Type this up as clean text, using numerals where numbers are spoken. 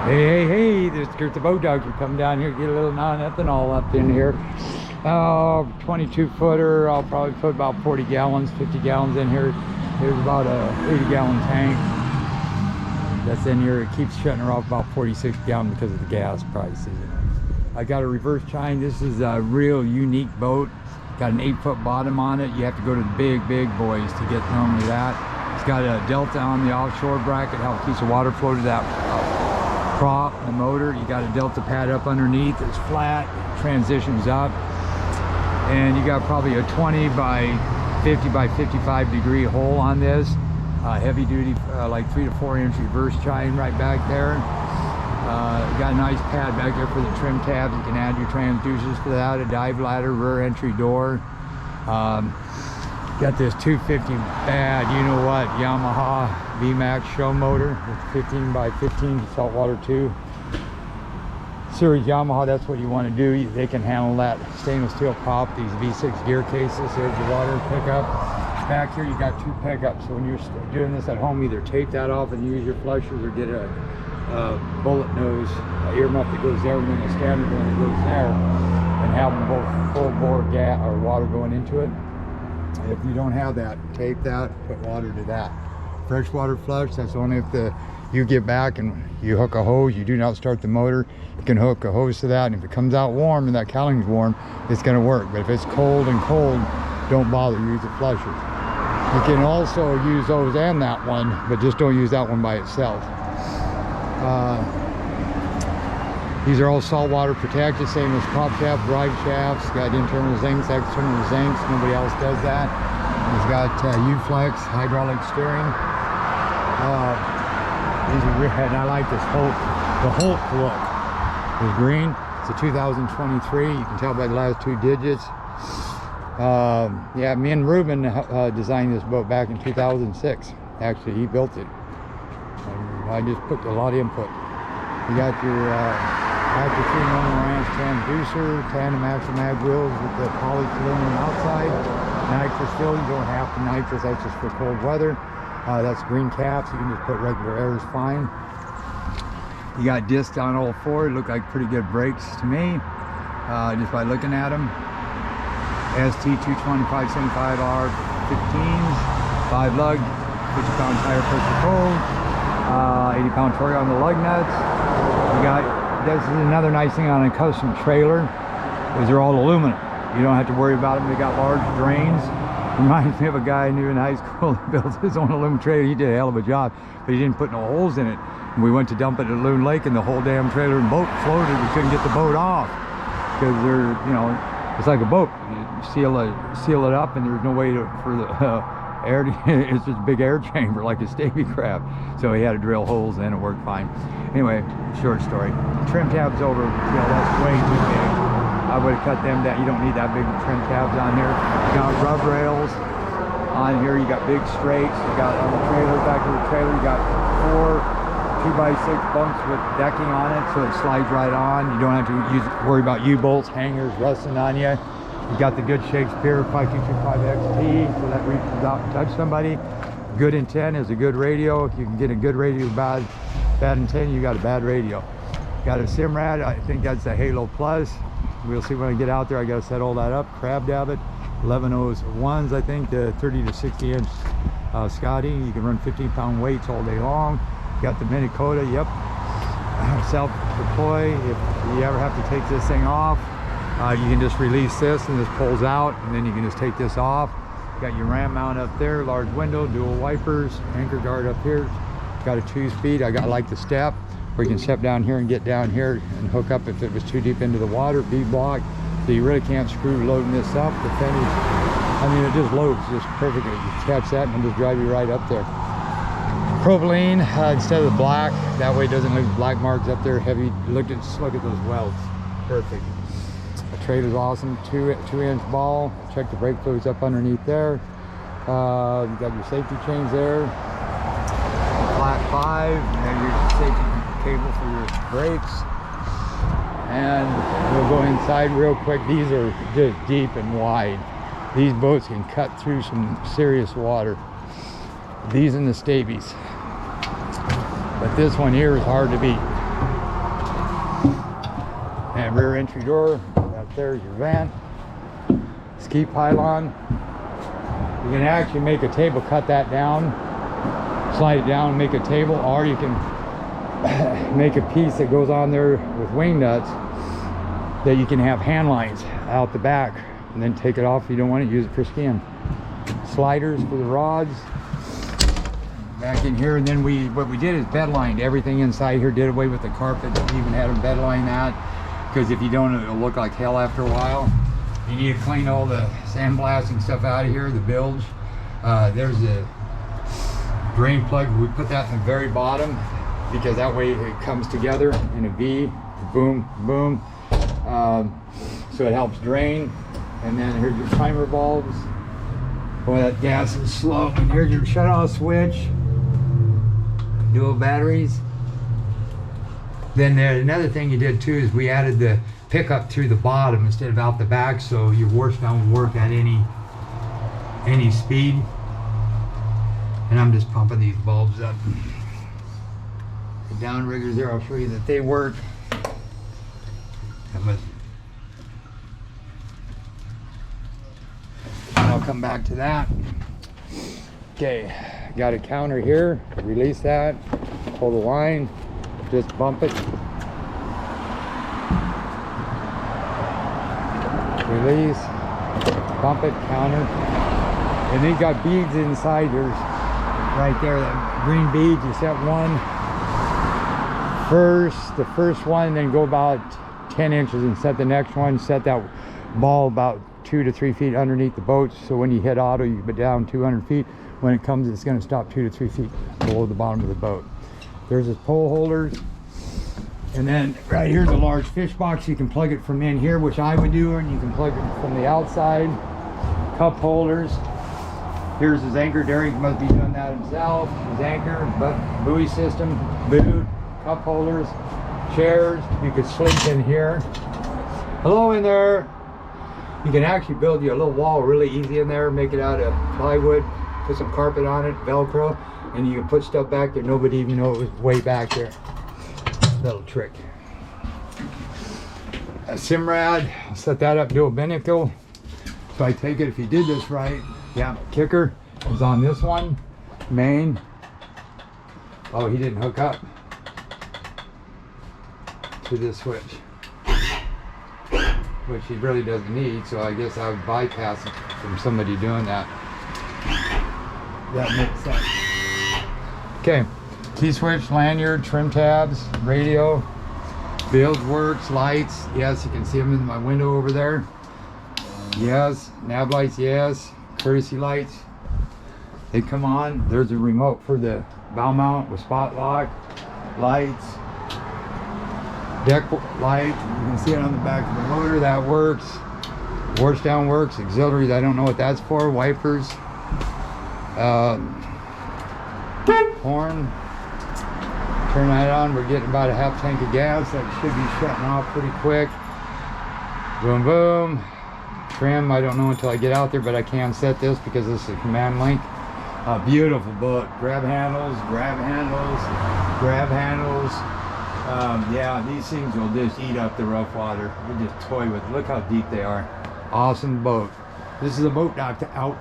Hey, there's the boat doctor. Come down here, get a little non-ethanol up in here. 22 footer, I'll probably put about 40 gallons, 50 gallons in here. There's about a 80 gallon tank that's in here. It keeps shutting her off about 46 gallons because of the gas prices. I got a reverse chine. This is a real unique boat. Got an 8-foot bottom on it. You have to go to the big boys to get normally that. It's got a delta on the offshore bracket, how it keeps the water flow to that prop, the motor. You got a delta pad up underneath. It's flat, transitions up, and you got probably a 20 by 50 by 55 degree hole on this. Heavy duty, like 3 to 4 inch reverse chine right back there. Got a nice pad back there for the trim tabs. You can add your transducers to that, a dive ladder, rear entry door. Got this 250 bad, you know what, Yamaha VMAX show motor with 15 by 15 saltwater 2 series Yamaha. That's what you want to do. They can handle that stainless steel prop, these V6 gear cases. There's your water pickup. Back here you got 2 pickups. So when you're doing this at home, either tape that off and use your flushers, or get a bullet nose earmuff that goes there, and then a standard one that goes there, and have them both full bore gas or water going into it. If you don't have that, tape that, put water to that. Freshwater flush, that's only if you get back and you hook a hose. You do not start the motor, you can hook a hose to that, and if it comes out warm and that cowling's warm, it's going to work. But if it's cold, don't bother, use the flushes. You can also use those and that one, but just don't use that one by itself. These are all saltwater protected, same as prop shaft, drive shafts. Got internal zincs, external zincs. Nobody else does that. It's got U-Flex, hydraulic steering. These are red. I like this the Hulk look. It's green. It's a 2023. You can tell by the last 2 digits. Yeah, me and Ruben designed this boat back in 2006. Actually, he built it. I just put a lot of input. You got your Active 3 Ranch transducer, tandem axle mag wheels with the polished aluminum outside. Nitrous fill, you don't have to nitrous, that's just for cold weather. That's green caps, you can just put regular air is fine. You got discs on all 4, look like pretty good brakes to me, just by looking at them. ST 225 75R 15s, 5 lug, 50-pound tire pressure pull, 80-pound torque on the lug nuts. You got, this is another nice thing on a custom trailer, is they're all aluminum. You don't have to worry about them. They got large drains. Reminds me of a guy I knew in high school that built his own aluminum trailer. He did a hell of a job, but he didn't put no holes in it. And we went to dump it at Loon Lake, and the whole damn trailer and boat floated. We couldn't get the boat off because they're, you know, it's like a boat. You seal it up, and there's no way for the air to, it's just a big air chamber like a Stavy craft. So he had to drill holes in, it worked fine. Anyway, short story. Trim tabs over, you know, that's way too big. I would have cut them down. You don't need that big trim tabs on here. You got rub rails on here. You got big straights. You got on the trailer, back of the trailer, you got 4 2x6 bunks with decking on it, so it slides right on. You don't have to worry about U-bolts, hangers rusting on you. You got the good Shakespeare 5225 XP, so that reaches out and touch somebody. Good intent is a good radio. If you can get a good radio with bad intent, you got a bad radio. Got a Simrad, I think that's a Halo Plus. We'll see when I get out there. I got to set all that up. Crab Dabbit, 1101s, I think, the 30 to 60 inch Scotty. You can run 15-pound weights all day long. Got the Mini Coda, yep. Self-deploy. If you ever have to take this thing off, you can just release this and this pulls out, and then you can just take this off. Got your ram mount up there, large window, dual wipers, anchor guard up here. Got a 2-speed. I like the step where you can step down here and get down here and hook up if it was too deep into the water. B-block, so you really can't screw loading this up. The finish, I mean, it just loads just perfectly. You catch that and it'll just drive you right up there. Provolene instead of the black, that way it doesn't leave black marks up there. Heavy. Look at those welds, perfect. The trailer's awesome. 2-inch ball. Check the brake fluids up underneath there. You got your safety chains there. Flat 5, and your safety cable for your brakes. And we'll go inside real quick. These are just deep and wide. These boats can cut through some serious water. These and the Stavies. But this one here is hard to beat. that rear entry door. Right there's your vent. Ski pylon. You can actually make a table, cut that down, slide it down, and make a table, or you can make a piece that goes on there with wing nuts that you can have hand lines out the back, and then take it off if you don't want to use it for skiing. Sliders for the rods back in here, and then what we did is bed lined everything inside here, did away with the carpet, even had them bed line that, because if you don't, it'll look like hell after a while. You need to clean all the sandblasting stuff out of here, the bilge. There's a drain plug. We put that in the very bottom because that way it comes together in a V, boom, boom. So it helps drain. And then here's your timer bulbs. Boy, that gas is slow. And here's your shut-off switch. Dual batteries. Then another thing you did too is we added the pickup through the bottom instead of out the back, so your wash down will work at any speed. And I'm just pumping these bulbs up. The downriggers there, I'll show you that they work. And I'll come back to that. Okay, got a counter here. Release that, pull the line, just bump it. Release, bump it, counter. And then you got beads inside. There's right there, that green bead. You set one first, the first one, then go about 10 inches and set the next one. Set that ball about 2 to 3 feet underneath the boat, so when you hit auto, you get down 200 feet. When it comes, it's going to stop 2 to 3 feet below the bottom of the boat. There's his pole holders. And then right here's a large fish box. You can plug it from in here, which I would do, and you can plug it from the outside. Cup holders. Here's his anchor there. He must be doing that himself. His anchor, buoy system, boot, cup holders, chairs. You could sleep in here. Hello in there. You can actually build you a little wall really easy in there. Make it out of plywood. Put some carpet on it, Velcro, and you can put stuff back there. Nobody even know it was way back there. Little trick. A Simrad, I'll set that up, do a binnacle. So I take it if you did this right. Yeah, kicker is on this one, main. Oh, he didn't hook up to this switch, which he really doesn't need, so I guess I would bypass it from somebody doing that. That makes sense. Okay. Key switch, lanyard, trim tabs, radio, bilge works, lights. Yes, you can see them in my window over there. Yes, nav lights, yes. Courtesy lights, they come on. There's a remote for the bow mount with spot lock, lights, deck light. You can see it on the back of the motor. That works. Wash down works. Auxiliaries, I don't know what that's for. Wipers. Horn. Turn that on, we're getting about a half tank of gas. That should be shutting off pretty quick. Boom, boom. Trim, I don't know until I get out there, but I can set this because this is a command link. A beautiful boat. Grab handles, grab handles, grab handles. Yeah, these things will just eat up the rough water. You just toy with it. Look how deep they are. Awesome boat. This is a boat dock out.